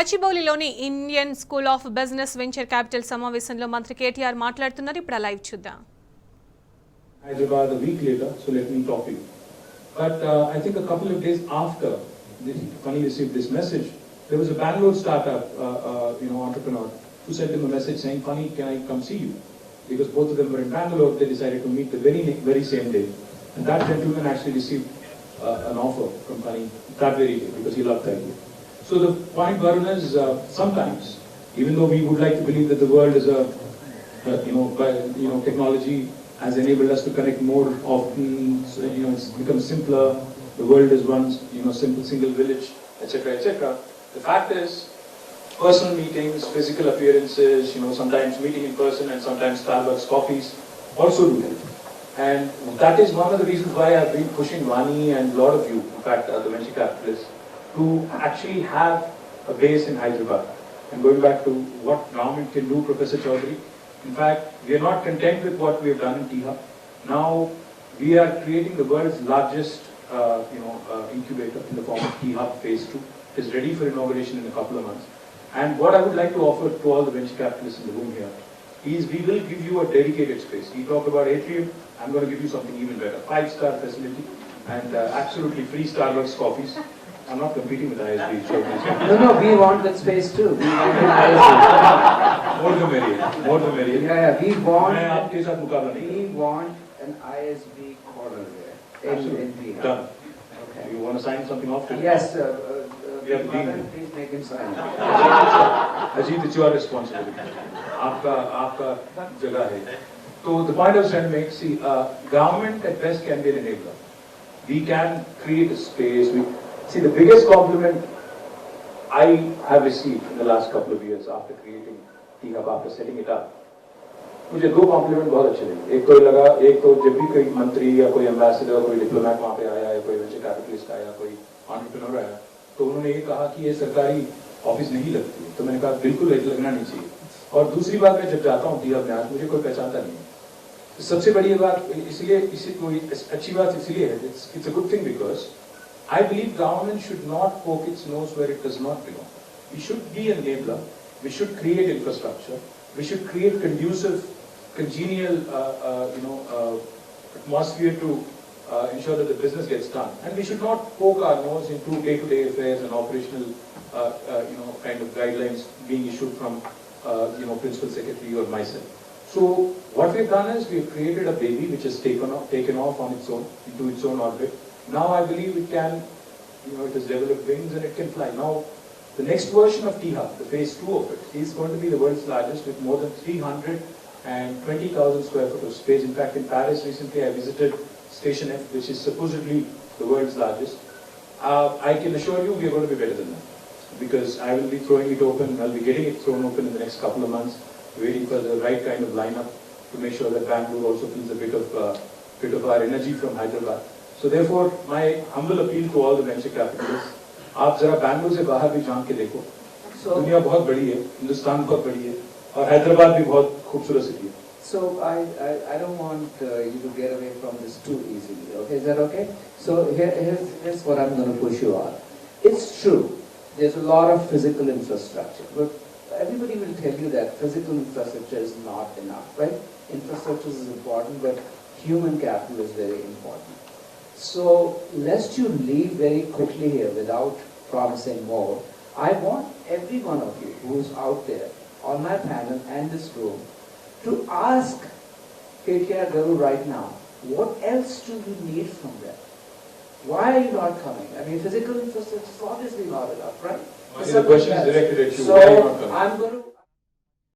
గచ్చిబౌలిలోని Indian School of Business venture capital సమావేశంలో మంత్రి KTR మాట్లాడుతున్నారు. ఇప్పుడు లైవ్ చూద్దాం. Hyderabad a week later, so let me talk to you. But I think a couple of days after Kani received this message, there was a Bangalore startup, entrepreneur who sent him a message saying, "Kani, can I come see you?" Because both of them were in Bangalore, they decided to meet the very same day. And that gentleman actually received an offer from Kani that very day because he loved the idea. So the point, Varun, is sometimes, even though we would like to believe that the world is technology has enabled us to connect more often, so, it's become simpler, the world is one, single village, etc., etc. The fact is, personal meetings, physical appearances, sometimes meeting in person and sometimes Starbucks coffees also do help. And that is one of the reasons why I've been pushing Vani and a lot of you, in fact, the venture capitalists, to actually have a base in Hyderabad. And going back to what government can do, Professor Chaudhary, in fact, we are not content with what we have done in T-Hub. Now, we are creating the world's largest, incubator in the form of T-Hub Phase 2. It is ready for inauguration in a couple of months. And what I would like to offer to all the venture capitalists in the room here is we will give you a dedicated space. We talked about atrium, I'm going to give you something even better. 5-star facility and absolutely free Starbucks coffees. I'm not competing with ISB. No, we want that space too. We want More the merrier. More the merrier. Yeah, we want an ISB corner there. Absolutely. Done. Okay. You want to sign something off? Yes, we have been. Please make him sign. Ajit, it's your responsibility. आपका जगह है. So the point I was trying to make, see, government at best can be an enabler. We can create a space. See, the biggest compliment I have received in the last couple of years after creating T-Hub, after setting it up, मुझे दो complement बहुत अच्छे लगे. एक तो जब भी कोई मंत्री या कोई एम्बेसडर, कोई डिप्लोमेट वहाँ पे आया या कोई वेंचर कैपिटलिस्ट आया, कोई एंटरप्रेन्योर आया, तो उन्होंने ये कहा कि ये सरकारी ऑफिस नहीं लगती है. तो मैंने कहा बिल्कुल लगना नहीं चाहिए. और दूसरी बात, मैं जब जाता हूँ T-Hub में, आज मुझे कोई पहचानता नहीं है. सबसे बड़ी बात इसलिए अच्छी बात इसलिए है, it's a good thing because I believe government should not poke its nose where it does not belong. We should be an enabler. We should create infrastructure. We should create conducive, congenial, atmosphere to ensure that the business gets done. And we should not poke our nose into day-to-day affairs and operational, kind of guidelines being issued from, principal secretary or myself. So what we've done is we've created a baby which has taken off on its own into its own orbit. Now I believe it can, it has developed wings and it can fly. Now, the next version of T-Hub, the phase 2 of it, is going to be the world's largest with more than 320,000 square foot of space. In fact, in Paris recently I visited Station F, which is supposedly the world's largest. I can assure you we are going to be better than that. Because I will be throwing it open, I'll be getting it thrown open in the next couple of months, waiting for the right kind of lineup to make sure that Bangalore also feels a bit of our energy from Hyderabad. So therefore, my humble appeal to all the venture capitalists, आप जरा बैंगलोर से बाहर भी झांक के देखो. दुनिया बहुत बड़ी है, हिंदुस्तान बहुत बड़ी है, और हैदराबाद भी बहुत खूबसूरत सिटी है. So I don't want you to get away from this too easily. Okay, is that okay? So here's what I'm going to push you on. It's true, there's a lot of physical infrastructure, but everybody will tell you that physical infrastructure is not enough, right? Infrastructure is important, but human capital is very important. So, lest you leave very quickly here without promising more, I want every one of you who's out there on my panel and this room to ask KTR Garu right now, what else do you need from them? Why are you not coming? I mean, physical infrastructure is obviously not enough, right? The question is directed at you. So, Why are you not coming? I'm going to